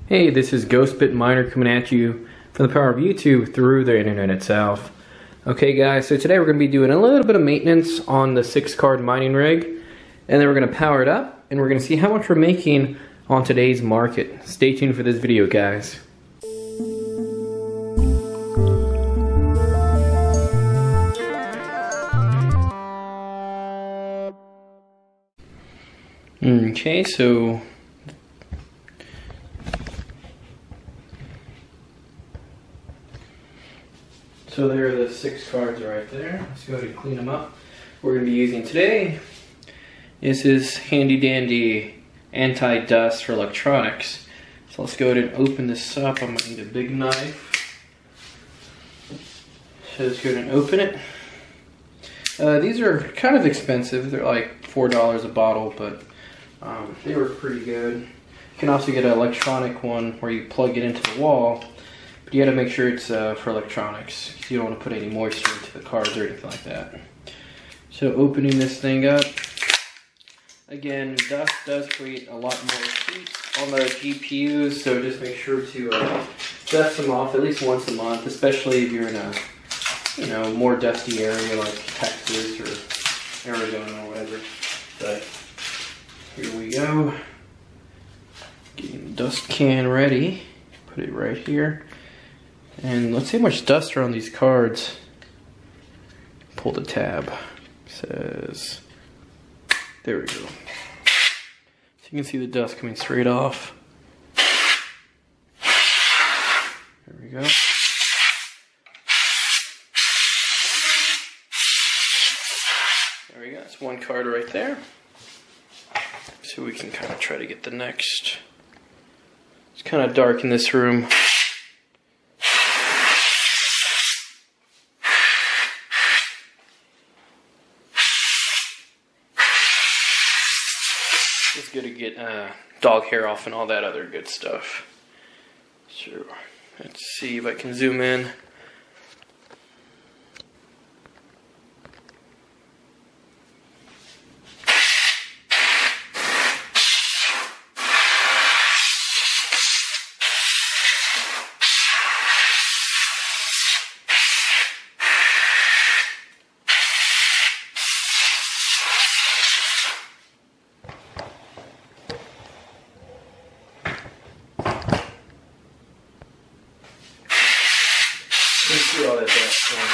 Hey, this is Ghostbit Miner coming at you from the power of YouTube through the internet itself. Okay guys, so today we're going to be doing a little bit of maintenance on the 6-card mining rig, and then we're going to power it up and we're going to see how much we're making on today's market. Stay tuned for this video, guys. Okay, so there are the 6 cards right there. Let's go ahead and clean them up. We're going to be using today is this handy dandy anti-dust for electronics. So let's go ahead and open this up. I'm going to need a big knife. So let's go ahead and open it. These are kind of expensive. They're like $4 a bottle, but they were pretty good. You can also get an electronic one where you plug it into the wall. But you gotta make sure it's for electronics. You don't want to put any moisture into the cards or anything like that. So opening this thing up. Again, dust does create a lot more heat on the GPUs, so just make sure to dust them off at least once a month, especially if you're in a more dusty area like Texas or Arizona or whatever. But here we go. Getting the dust can ready. Put it right here. And let's see how much dust are on these cards. Pull the tab. It says, there we go. So you can see the dust coming straight off. There we go. There we go. That's one card right there. So we can kind of try to get the next. It's kind of dark in this room. It's good to get dog hair off and all that other good stuff. So let's see if I can zoom in. You can see all that dust going.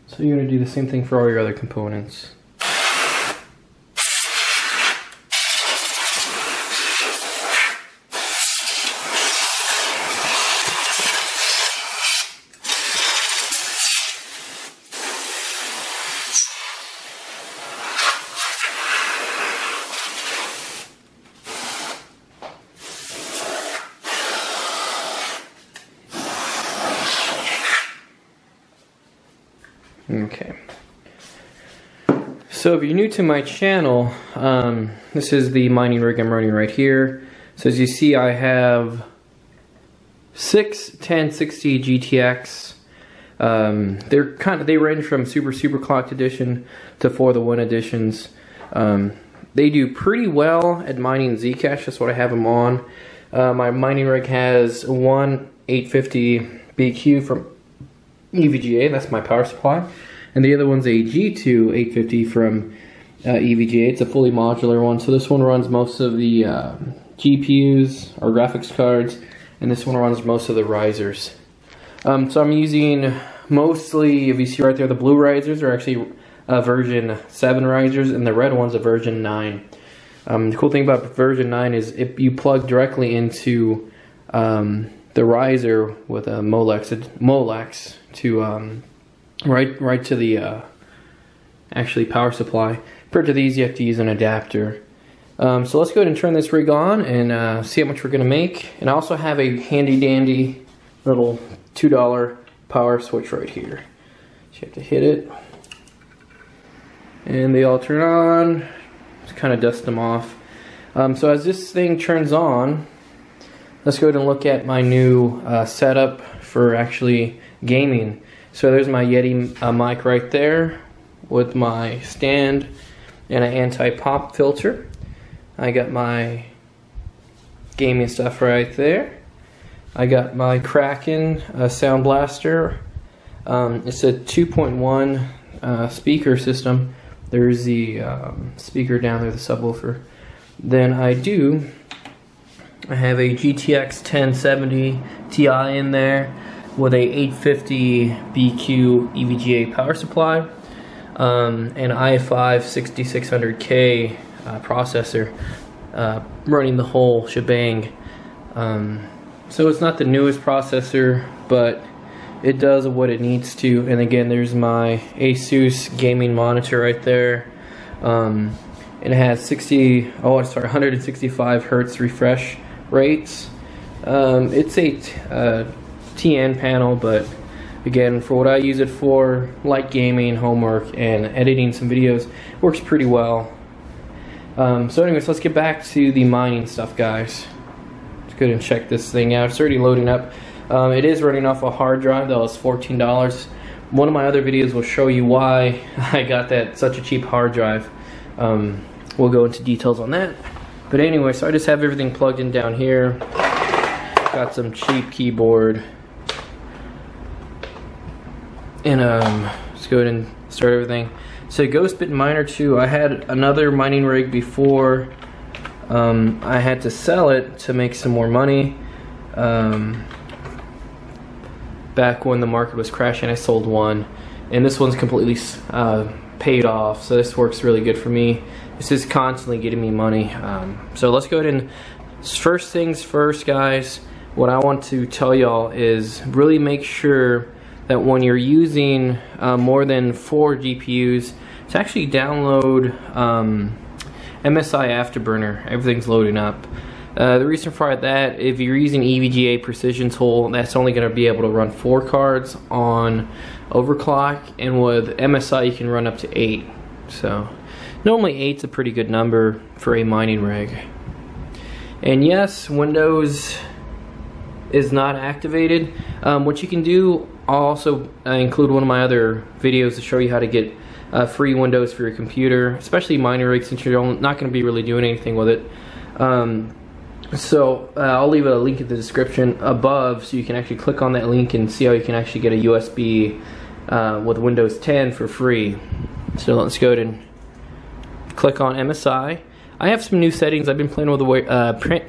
So you're going to do the same thing for all your other components. Okay, so if you're new to my channel, this is the mining rig I'm running right here. So as you see, I have 6 1060 GTX. They range from super clocked edition to For the Win editions. They do pretty well at mining ZCASH. That's what I have them on. My mining rig has one 850 BQ from EVGA, that's my power supply, and the other one's a G2 850 from EVGA. It's a fully modular one, so this one runs most of the GPUs or graphics cards, and this one runs most of the risers. So I'm using mostly, if you see right there, the blue risers are actually version 7 risers, and the red one's a version 9. The cool thing about version 9 is if you plug directly into the riser with a Molex to right to the actually power supply. Compared to these, you have to use an adapter. So let's go ahead and turn this rig on and see how much we're going to make. And I also have a handy dandy little $2 power switch right here. So you have to hit it. and they all turn on. Just kind of dust them off. So as this thing turns on, let's go ahead and look at my new setup for actually gaming. So there's my Yeti mic right there with my stand and an anti-pop filter. I got my gaming stuff right there. I got my Kraken Sound Blaster. It's a 2.1 speaker system. There's the speaker down there, the subwoofer. Then I have a GTX 1070 Ti in there with a 850 BQ EVGA power supply, an i5 6600K processor running the whole shebang. So it's not the newest processor, but it does what it needs to. And again, there's my Asus gaming monitor right there. It has 165 hertz refresh rates. It's a TN panel, but again, for what I use it for, light gaming, homework, and editing some videos, works pretty well. So anyways, let's get back to the mining stuff, guys. Let's go ahead and check this thing out. It's already loading up. It is running off a hard drive that was $14. One of my other videos will show you why I got that such a cheap hard drive. We'll go into details on that. But anyway, so I just have everything plugged in down here. Got some cheap keyboard. And let's go ahead and start everything. So Ghostbit Miner 2, I had another mining rig before. I had to sell it to make some more money. Back when the market was crashing, I sold one. And this one's completely paid off, so this works really good for me. This is constantly getting me money. So let's go ahead and, first things first, guys, what I want to tell y'all is really make sure that when you're using more than 4 GPUs, to actually download MSI Afterburner. Everything's loading up. The reason for that, if you're using EVGA Precision Tool, that's only going to be able to run 4 cards on overclock, and with MSI you can run up to 8. So normally 8's a pretty good number for a mining rig. And yes, Windows is not activated. What you can do, I'll also include one of my other videos to show you how to get free Windows for your computer, especially mining rigs, since you're not going to be really doing anything with it. So I'll leave a link in the description above, so you can actually click on that link and see how you can actually get a USB with Windows 10 for free. So let's go ahead and click on MSI. I have some new settings. I've been playing with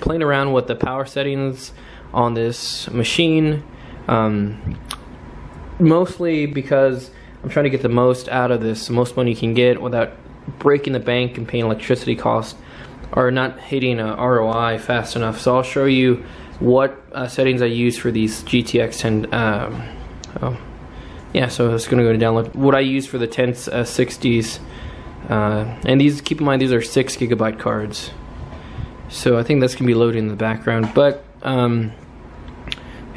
playing around with the power settings on this machine, mostly because I'm trying to get the most out of this, the most money you can get without breaking the bank and paying electricity costs, or not hitting a ROI fast enough. So I'll show you what settings I use for these GTX 10. Yeah, so it's going to go to download what I use for the 1060s. And these, keep in mind, these are 6 GB cards. So I think that's going to be loaded in the background. But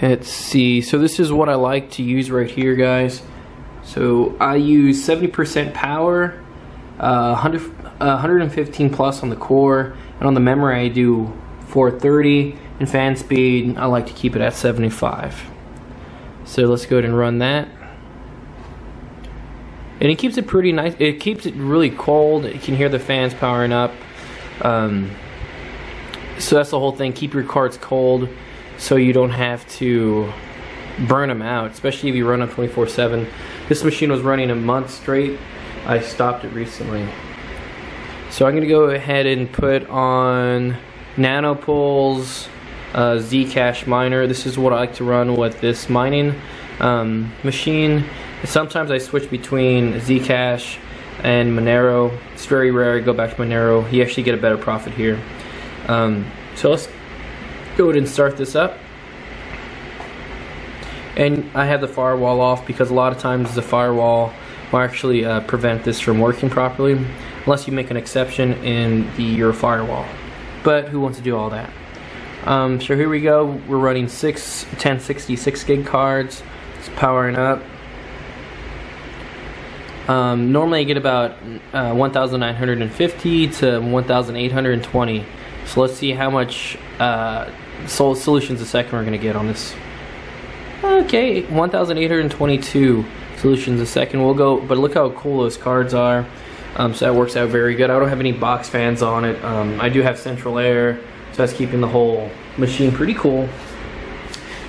let's see. So this is what I like to use right here, guys. So I use 70% power, 115 plus on the core, and on the memory I do 430, and fan speed I like to keep it at 75. So let's go ahead and run that. And it keeps it pretty nice. It keeps it really cold. You can hear the fans powering up. So that's the whole thing. Keep your cards cold so you don't have to burn them out, especially if you run them 24/7. This machine was running a month straight. I stopped it recently. So I'm going to go ahead and put on Nanopol's ZCASH miner. This is what I like to run with this mining machine. Sometimes I switch between ZCASH and Monero. It's very rare I go back to Monero. You actually get a better profit here. So let's go ahead and start this up. And I have the firewall off because a lot of times the firewall will actually prevent this from working properly, unless you make an exception in your firewall. But who wants to do all that? So here we go. We're running 6 1060 6 gig cards. It's powering up. Normally I get about 1,950 to 1,820. So let's see how much solutions a second we're going to get on this. Okay, 1,822 solutions a second. We'll go, but look how cool those cards are. So that works out very good. I don't have any box fans on it. I do have central air, so that's keeping the whole machine pretty cool.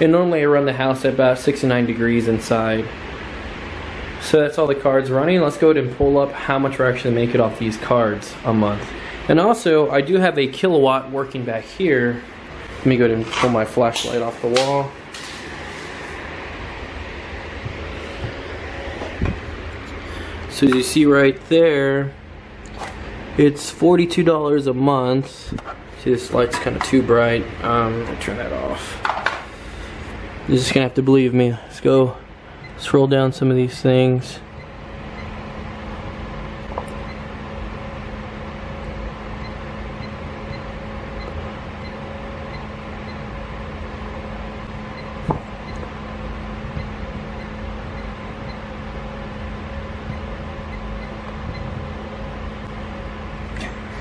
And normally I run the house at about 69 degrees inside. So that's all the cards running. Let's go ahead and pull up how much we're actually making off these cards a month. And also, I do have a kilowatt working back here. Let me go ahead and pull my flashlight off the wall. So as you see right there, it's $42 a month. See, this light's kind of too bright. I'll turn that off. You're just gonna have to believe me. Let's go scroll down some of these things.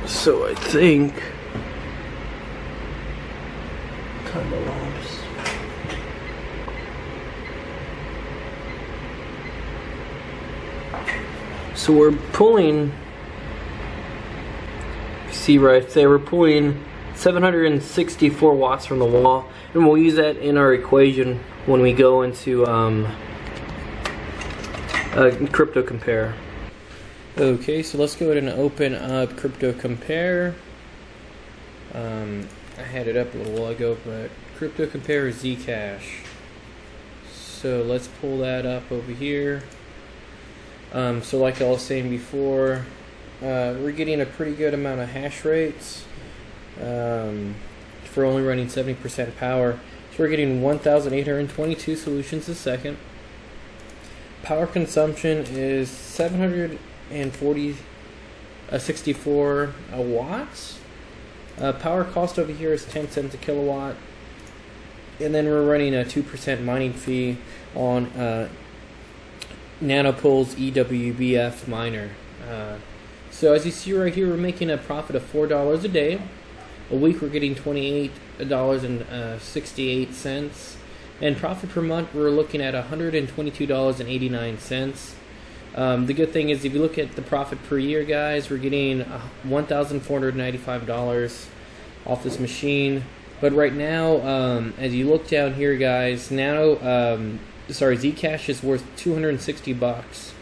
So I think time elapsed. So we're pulling, see right there, we're pulling 764 watts from the wall, and we'll use that in our equation when we go into crypto compare. Okay, so let's go ahead and open up Crypto Compare. I had it up a little while ago, but Crypto Compare is ZCASH. So let's pull that up over here. So like I was saying before, we're getting a pretty good amount of hash rates for only running 70% power. So we're getting 1,822 solutions a second. Power consumption is 64 watts. Power cost over here is 10 cents a kilowatt, and then we're running a 2% mining fee on Nanopol's EWBF miner. So as you see right here, we're making a profit of $4 a day. A week we're getting $28.68, and profit per month we're looking at $122.89. The good thing is, if you look at the profit per year, guys, we're getting $1,495 off this machine. But right now, as you look down here, guys, now ZCASH is worth $260.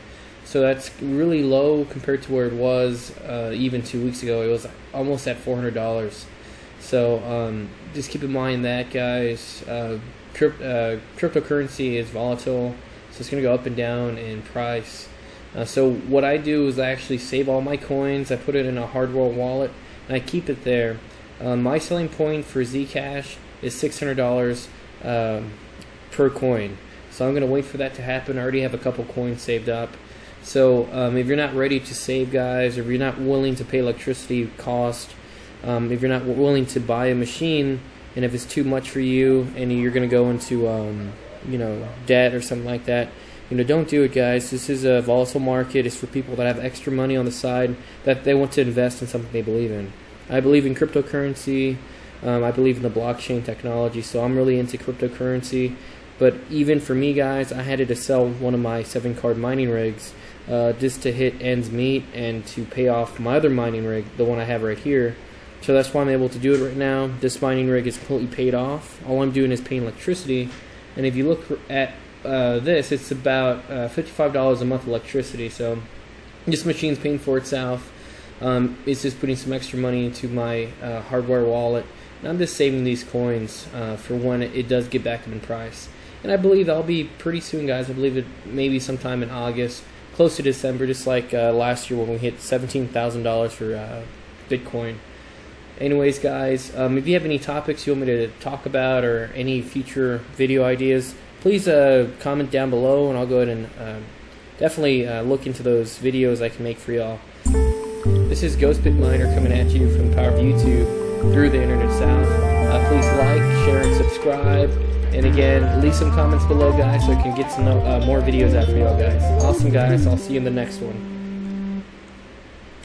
So that's really low compared to where it was even 2 weeks ago. It was almost at $400. So just keep in mind that, guys. Cryptocurrency is volatile, so it's going to go up and down in price. So what I do is I actually save all my coins. I put it in a hardware wallet, and I keep it there. My selling point for ZCASH is $600 per coin. So I'm going to wait for that to happen. I already have a couple coins saved up. So if you're not ready to save, guys, or if you're not willing to pay electricity cost, if you're not willing to buy a machine, and if it's too much for you, and you're going to go into debt or something like that, don't do it, guys. This is a volatile market. It's for people that have extra money on the side that they want to invest in something they believe in. I believe in cryptocurrency. I believe in the blockchain technology, so I'm really into cryptocurrency. But even for me, guys, I had to sell one of my 7-card mining rigs just to hit ends meet and to pay off my other mining rig, the one I have right here. So that's why I'm able to do it right now. This mining rig is completely paid off. All I'm doing is paying electricity. And if you look at this, it's about $55 a month electricity. So this machine's paying for itself. It's just putting some extra money into my hardware wallet. And I'm just saving these coins for when it does get back up in price. And I believe that'll be pretty soon, guys. I believe it maybe sometime in August, close to December, just like last year when we hit $17,000 for Bitcoin. Anyways, guys, if you have any topics you want me to talk about or any future video ideas, please comment down below, and I'll go ahead and definitely look into those videos I can make for y'all. This is Ghostbit Miner coming at you from the power of YouTube through the Internet South. Please like, share, and subscribe, And again, leave some comments below, guys, so I can get some more videos out for y'all, guys. Awesome, guys. I'll see you in the next one.